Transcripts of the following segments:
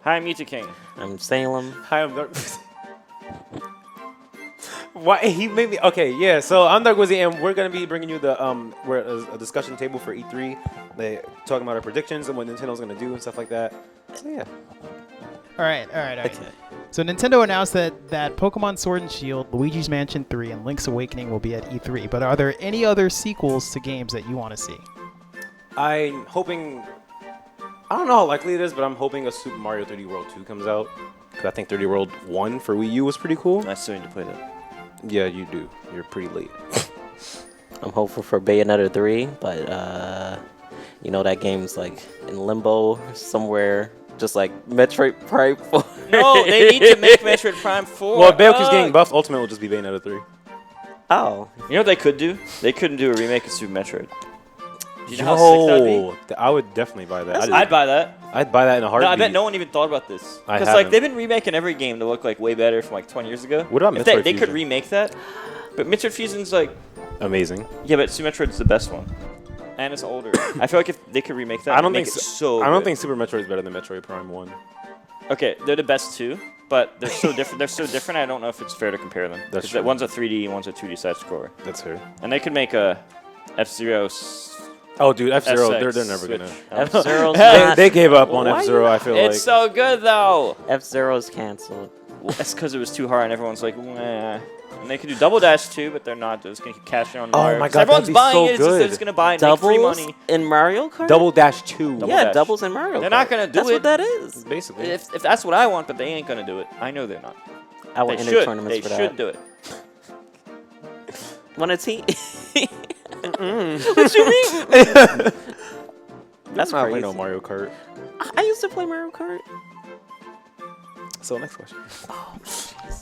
Hi, I'm Mew2King. I'm Salem. Hi, I'm Dark. Why he made me? Okay, yeah. So I'm Dark Wizzy, and we're gonna be bringing you the we're a discussion table for E3. They talking about our predictions and what Nintendo's gonna do and stuff like that. So yeah. All right. Okay. So Nintendo announced that Pokemon Sword and Shield, Luigi's Mansion 3, and Link's Awakening will be at E3. But are there any other sequels to games that you want to see? I'm hoping. I don't know how likely it is, but I'm hoping a Super Mario 3D World 2 comes out. Because I think 3D World 1 for Wii U was pretty cool. I still need to play that. Yeah, you do. You're pretty late. I'm hopeful for Bayonetta 3, but you know that game's like in limbo somewhere, just like Metroid Prime 4. No, they need to make Metroid Prime 4. Well, Bayone's getting buffed. Ultimate will just be Bayonetta 3. Oh. You know what they could do? They couldn't do a remake of Super Metroid. Do you know how sick that would be? I would definitely buy that. I'd buy that. I'd buy that in a heartbeat. No, I bet no one even thought about this. I Because haven't. they've been remaking every game to look like way better from like 20 years ago. What about if Metroid they could Fusion? remake that? But Metroid Fusion's like, Amazing. yeah, but Super Metroid's the best one. And it's older. I feel like if they could remake that, I don't make think it so. so I don't good. think Super Metroid is better than Metroid Prime 1. Okay, they're the best too, but they're so different. They're so different. I don't know if it's fair to compare them. That's 'Cause true. One's a 3D and one's a 2D side scroller. That's fair. And they could make a F-Zero. Oh, dude, F-Zero, SX they're never Switch. gonna. F-Zero's They, not. they gave up on Why F-Zero, I feel like. It's so good though. F-Zero's canceled. Well, that's because it was too hard, and everyone's like, nah. And they could do Double Dash too, but they're not. They're just gonna keep cashing on. Oh Mario. my 'Cause God, everyone's that'd be buying so it. It's just they're good. just gonna buy it and make free Doubles money. in Mario Kart? Double Dash 2. Double Yeah, Dash. doubles in Mario Kart. They're not gonna do That's it. what that is. Basically. If that's what I want, but they ain't gonna do it. I know they're not. I will They enter should. tournaments They for that. should do it. When it's he. What you mean? That's not crazy. playing no Mario Kart. I used to play Mario Kart. So next question.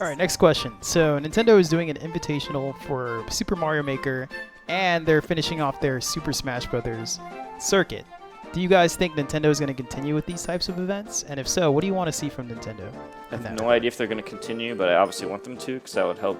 All right, next question. So Nintendo is doing an invitational for Super Mario Maker, and they're finishing off their Super Smash Bros. Circuit. Do you guys think Nintendo is going to continue with these types of events? And if so, what do you want to see from Nintendo? I have no idea if they're going to continue, but I obviously want them to because that would help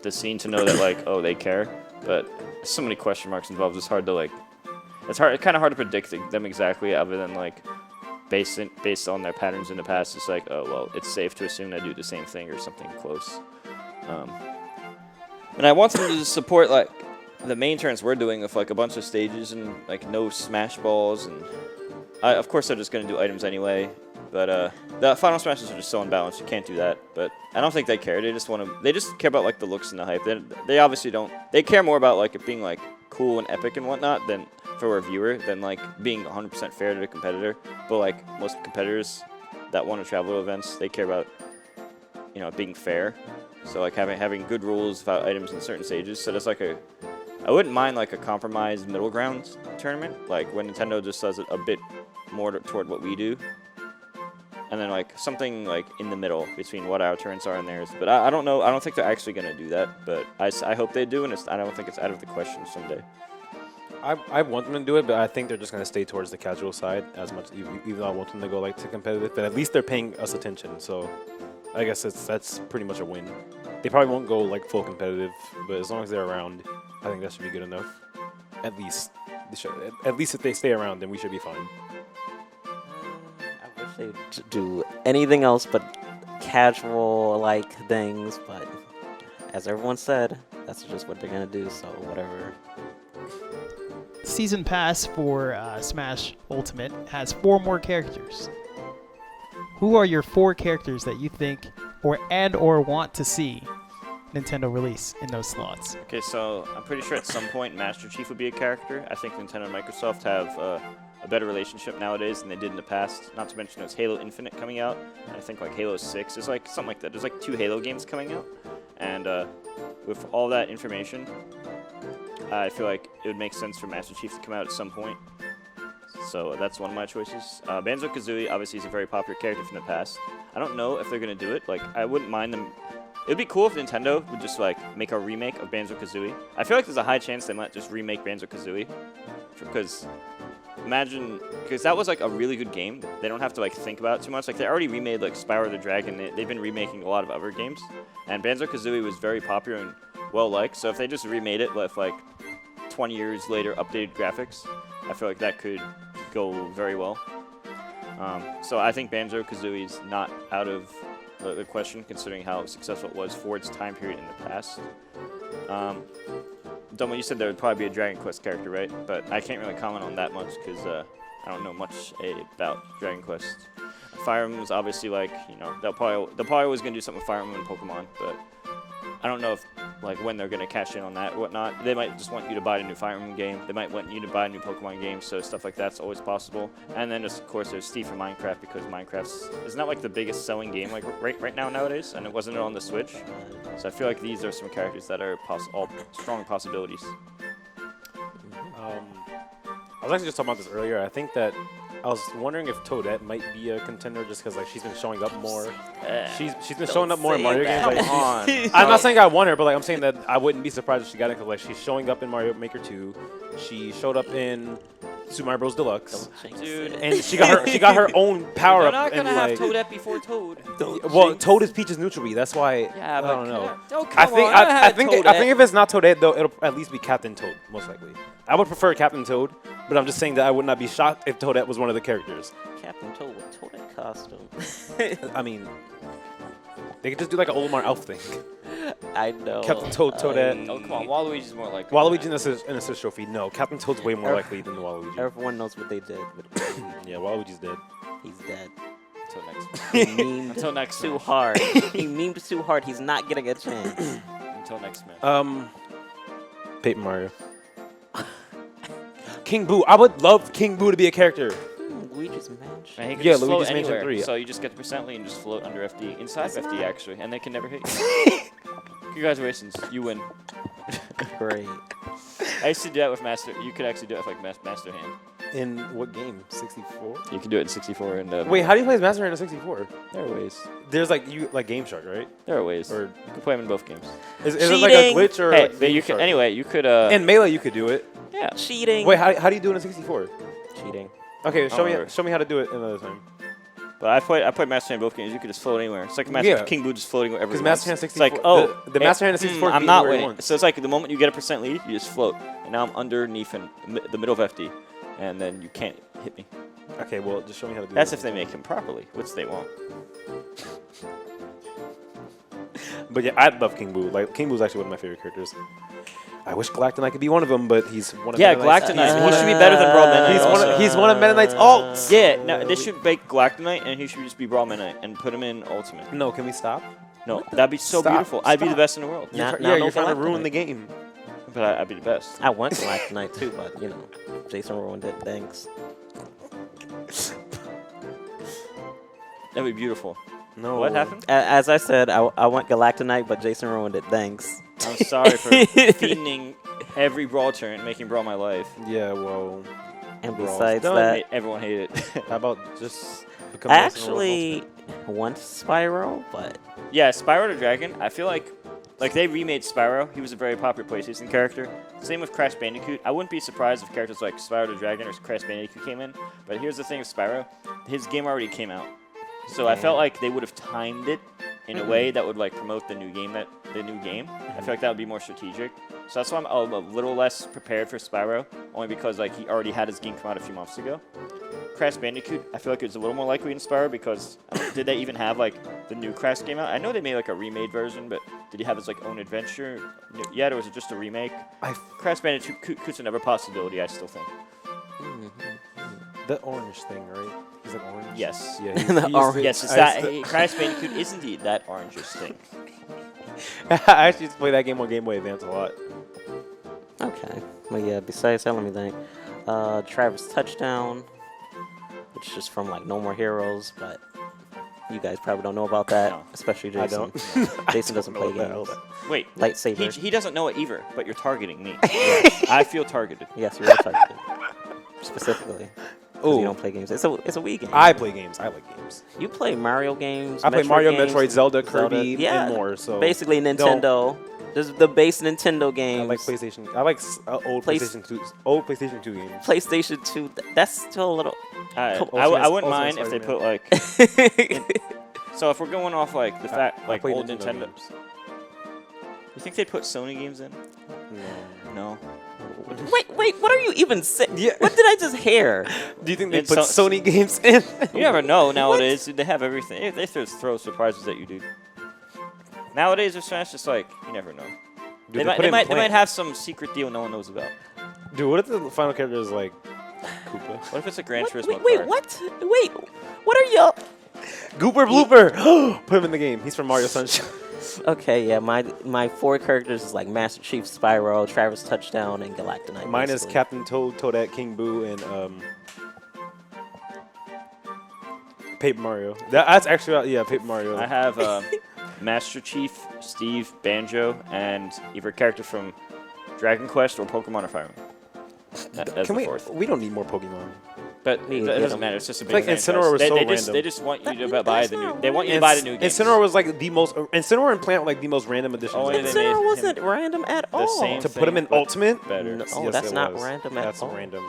the scene to know that, like, oh, they care. But there's so many question marks involved. It's hard to, like, it's kind of hard to predict them exactly other than, like, based on their patterns in the past. It's like, oh, well, it's safe to assume they do the same thing or something close. And I want them to support, like, the main turns we're doing with, like, a bunch of stages and, like, no smash balls. And of course, they're just going to do items anyway. But the Final Smashes are just so unbalanced. You can't do that. But I don't think they care. They just want to. They just care about like the looks and the hype. They obviously don't. They care more about like it being like cool and epic and whatnot than for a viewer than like being 100% fair to the competitor. But like most competitors that want to travel to events, they care about being fair. So like having good rules about items in certain stages. So there's like I wouldn't mind like a compromised middle ground tournament, like when Nintendo just does it a bit more toward what we do. And then, like, something, like, in the middle between what our turns are and theirs. But I don't know. I don't think they're actually going to do that. But I hope they do, and I don't think it's out of the question someday. I want them to do it, but I think they're just going to stay towards the casual side as much, even though I want them to go, like, to competitive. But at least they're paying us attention, so I guess that's pretty much a win. They probably won't go, like, full competitive, but as long as they're around, I think that should be good enough. At least if they stay around, then we should be fine. I wish they'd do anything else but casual-like things, but as everyone said, that's just what they're going to do, so whatever. Season Pass for Smash Ultimate has 4 more characters. Who are your 4 characters that you think or want to see Nintendo release in those slots? Okay, so I'm pretty sure at some point Master Chief would be a character. I think Nintendo and Microsoft have a better relationship nowadays than they did in the past. Not to mention there's Halo Infinite coming out. And I think like Halo 6 is like something like that. There's like 2 Halo games coming out. And with all that information, I feel like it would make sense for Master Chief to come out at some point. So that's one of my choices. Banjo-Kazooie obviously is a very popular character from the past. I don't know if they're going to do it. Like, I wouldn't mind them. It would be cool if Nintendo would just like make a remake of Banjo-Kazooie. I feel like there's a high chance they might just remake Banjo-Kazooie. Because that was like a really good game. They don't have to like think about it too much. Like they already remade like Spyro the Dragon. They've been remaking a lot of other games. And Banjo-Kazooie was very popular and well liked. So if they just remade it with like 20 years later updated graphics, I feel like that could go very well. So I think Banjo-Kazooie's not out of the question, considering how successful it was for its time period in the past. Dumbo, you said there would probably be a Dragon Quest character, right? But I can't really comment on that much because I don't know much about Dragon Quest. Fire Emblem was obviously like, you know, they'll probably always gonna do something with Fire Emblem and Pokemon, but I don't know if like when they're gonna cash in on that or whatnot. They might just want you to buy a new Fire Emblem game. They might want you to buy a new Pokemon game, so stuff like that's always possible. And then just, of course there's Steve for Minecraft because Minecraft's isn't that like the biggest selling game like right now nowadays, and it wasn't on the Switch. So I feel like these are some characters that are all strong possibilities. I was actually just talking about this earlier. I think that I was wondering if Toadette might be a contender just because like she's been showing up more. She's been showing up more in Mario games. Like, Come on. I'm not saying I want her, but like I'm saying that I wouldn't be surprised if she got it because like she's showing up in Mario Maker 2. She showed up in Super Mario Bros. Deluxe. Dude. And she got her own power You're up. not gonna and, have like, Toadette before Toad. well, Toad is Peach's neutral B. That's why Yeah, I but don't know. Oh, come I think on. I think if it's not Toadette though, it'll at least be Captain Toad most likely. I would prefer Captain Toad, but I'm just saying that I would not be shocked if Toadette was one of the characters. Captain Toad with Toadette costume. I mean, they could just do like an Olimar Elf thing. I know. Captain Toad, Toadette. Oh, come on. Waluigi's more like Waluigi in assist trophy. No, Captain Toad's way more likely than Waluigi. Everyone knows what they did with Waluigi. Yeah, Waluigi's dead. He's dead. Until next. He memed Until next too Smash. hard. He memed too hard. He's not getting a chance. Until next Smash. Paper Mario. King Boo. I would love King Boo to be a character. Luigi's Mansion. And he can Yeah, just float Luigi's Mansion anywhere. 3. So you just get the percently and just float under FD, inside FD actually, and they can never hit you. Congratulations, you win. Great. I used to do that with Master. You could actually do it with like Master Hand. In what game? 64? You can do it in 64 and. Wait, how do you play as Master Hand in 64? There are ways. There's like Game Shark, right? There are ways. Or You can play them in both games. is it like a Cheating! glitch or Hey, like but you Game can Shark? anyway. You could. In Melee, you could do it. Yeah. Cheating. Wait, how do you do it in 64? Cheating. Okay, show remember. me how to do it another time. But I played Master Hand in both games. You could just float anywhere. It's like Master Yeah. King Boo just floating wherever. Because he Master wants. Hand 64. It's like the Master Hand in 64. I'm beat not where he winning. wants. So it's like the moment you get a percent lead, you just float, and now I'm underneath in the middle of FD, and then you can't hit me. Okay, well, just show me how to do That's it. if they make him properly, which they won't. But yeah, I love King Boo. Like King Boo's actually one of my favorite characters. I wish Galactonite could be one of them, but he's one of Yeah, Meta Knight's- Galactonite. He should be better than Brawl Midnight. also. He's one of Meta Knight's alts. Yeah, no, they should make Galactonite, and he should just be Brawl Midnight and put him in Ultimate. No, can we stop? No, that'd be so Stop, beautiful. I'd be the stop. best in the world. Now- yeah, now you're no trying to ruin Galactonite. the game. But I'd be the best. I want Galactonite too, but you know, Jason ruined it. Thanks. That'd be beautiful. No. What happened? As I said, I want Galactonite, but Jason ruined it. Thanks. I'm sorry for fiending every Brawl turn, making Brawl my life. Yeah, well, And Brawl's besides done. that, Everyone hated it. how about just become I Jason Rowan actually want Spyro, but Yeah, Spyro the Dragon, I feel like they remade Spyro. He was a very popular PlayStation character. Same with Crash Bandicoot. I wouldn't be surprised if characters like Spyro the Dragon or Crash Bandicoot came in. But here's the thing with Spyro. His game already came out. So I felt like they would have timed it in a way that would like promote the new game. I feel like that would be more strategic. So that's why I'm a little less prepared for Spyro, only because like he already had his game come out a few months ago. Crash Bandicoot, I feel like it's a little more likely in Spyro because did they even have like the new Crash game out? I know they made like a remade version, but did he have his like own adventure yet, or was it just a remake? Crash Bandicoot's another possibility, I still think. The orange thing, right? He's like orange. Yes. Yeah. The orange. Yes, it's that Crash Bandicoot is indeed that orangish thing. I actually used to play that game on Game Boy Advance a lot. okay. But yeah, besides that, let me think. Travis Touchdown, which is just from like No More Heroes, but you guys probably don't know about that, No. especially I Jason. don't. Jason doesn't play know what that games. is. Wait, Lightsaber. he doesn't know it either, but you're targeting me. I feel targeted. Yes, you're targeted. Specifically. 'Cause you Ooh, don't play games. It's a Wii game. I play games. I like games. You play Mario games. I play Metroid Mario, games, Metroid, Zelda, Kirby, yeah, and more. So basically Nintendo. Just the base Nintendo games. I like PlayStation. I like old PlayStation 2. Old PlayStation 2 games. PlayStation 2. That's still a little. I Also wouldn't has mind if they Spider-Man. put like. So if we're going off like the fact I like play old Nintendo, games. you think they'd put Sony games in? No. No. Wait, what are you even saying? Yeah. What did I just hear? Do you think they It's put so- Sony games in? You never know nowadays. They have everything. They throw surprises at you, dude. Nowadays with Smash, it's like you never know. Dude, They might have some secret deal no one knows about. Dude, what if the final character is like Koopa? What if it's a Gran Turismo Wait, car? what? Wait, what are y'all? Gooper Blooper! Put him in the game. He's from Mario Sunshine. Okay, yeah, my 4 characters is like Master Chief, Spyro, Travis Touchdown, and Galactonite. Mine is basically. Captain Toad, Toadette, King Boo, and Paper Mario. That's actually Paper Mario. I have Master Chief, Steve, Banjo, and either a character from Dragon Quest or Pokemon or Fire Emblem. That's Can the fourth. we don't need more Pokemon. But We it get doesn't them. matter. It's just a big Like franchise. Incineroar was so they random. just want you to That- buy that's the new. not They want you to buy the new games. Incineroar was like the most. Incineroar and Plant were like the most random additions. Oh, ever. yeah, they made Incineroar him wasn't random at all. same To put him in thing, but Ultimate? better. No. Oh, Yes, that's it not was. random at That's all. random.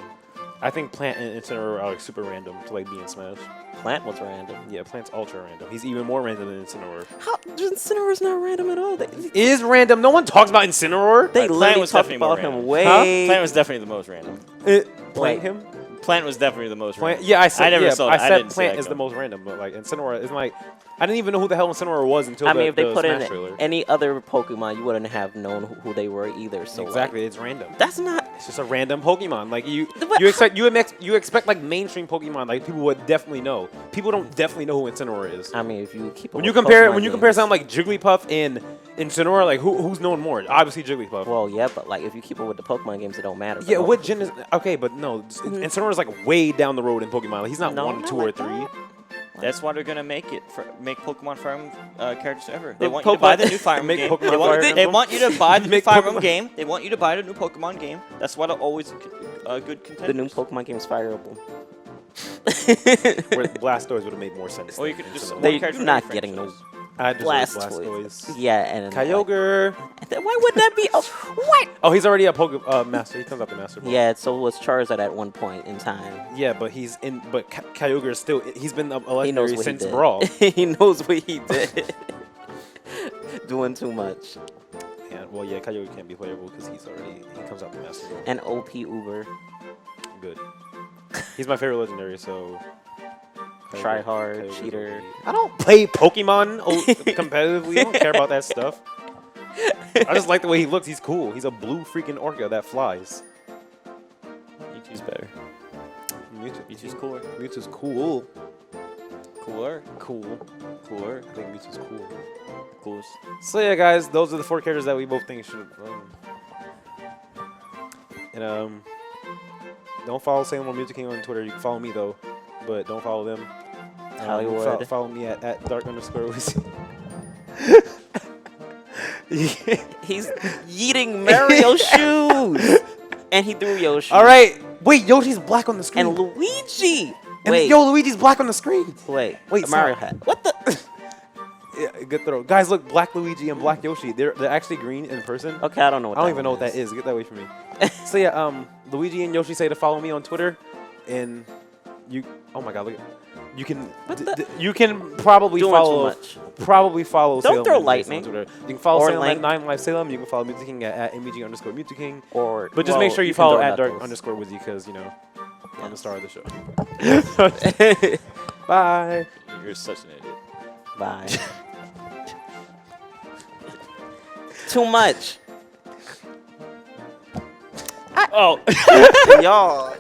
I think Plant and Incineroar are like super random to like be in Smash. Plant was random. Yeah, Plant's ultra random. He's even more random than Incineroar. How Incineroar's not random at all? They Is random. No one talks about Incineroar. they Plant literally was talked definitely more about him random. way. Plant was definitely the most random. Plant Wait. him. Plant was definitely the most Plant. random. Yeah, I said. I never yeah, saw I that. I said didn't see Plant that is the coming. most random, but like Incineroar is like I didn't even know who the hell Incineroar was until I mean, if they the put Smash in trailer. any other Pokemon, you wouldn't have known who they were either. So Exactly, it's random. like, that's not. It's just a random Pokemon. Like you But- you expect like mainstream Pokemon, like people would definitely know. People don't definitely know who Incineroar is. I mean, if you keep up When you with compare Pokemon something games- like Jigglypuff and Incineroar, like who's known more? Obviously Jigglypuff. Well, yeah, but like if you keep up with the Pokemon games, it don't matter. Yeah, But what gen is okay? But no, Incineroar is like way down the road in Pokemon. Like, he's not No, 1, not 2, or like 3. that. That's why they're gonna make Pokemon Fire Emblem characters ever. They Look, want you to buy the Pokemon- new Fire Emblem Make game. Pokemon They want, Fire they Emblem. want you to buy the new Make Fire Pokemon- Emblem game. They want you to buy the new Pokemon game. That's why they're always good contenders. the new Pokemon game's Fire Emblem. Where Blastoise would have made more sense. Or you than could just Incineroar. They- one character you're not from getting franchise. I just Blastoise. Yeah, and like, Kyogre. why would that be? Oh, what? Oh, he's already a master. He comes out the master. Ball. Yeah, so was Charizard at one point in time. Yeah, but he's in. But Kyogre is still. He's been a He knows legendary what since he did. Brawl. He knows what he did. Doing too much. Yeah, well, yeah, Kyogre can't be playable because he comes out the master. Ball. And OP Uber. Good. He's my favorite legendary. So. Try hard, Kyogre's cheater. OP. I don't play Pokemon competitively. I don't care about that stuff. I just like the way he looks. He's cool. He's a blue freaking orca that flies. Mewtwo's better. Mewtwo's cooler. Mewtwo's cool. Cooler. Cool. Cooler. I think Mewtwo's cool. Coolest. So yeah, guys, those are the 4 characters that we both think should. Don't follow Salem or Mew2King on Twitter. You can follow me though, but don't follow them. Hollywood. Follow me at dark_Wizzy. He's eating Mario shoes. And he threw Yoshi. All right. Wait, Yoshi's black on the screen. And Luigi. And Wait. Luigi's black on the screen. Wait. Wait, a Mario stop. hat. What the? Yeah, good throw. Guys, look, black Luigi and black Yoshi. They're actually green in person. Okay, I don't know what I don't that even know one what that is. Get that away from me. So yeah, Luigi and Yoshi say to follow me on Twitter, and you. Oh my God, look. You can. You can probably Doing follow. too much. Probably follow. Don't Salem throw and light, Jason man. on Twitter. You can follow Or Salem Link. at 9Live Salem. You can follow Mew2King at MVG_Mew2King. Or But just well, make sure you can follow throw at Knuckles. dark_Wizzy because I'm the star of the show. Yes. Bye. You're such an idiot. Bye. Too much. Oh. Y'all.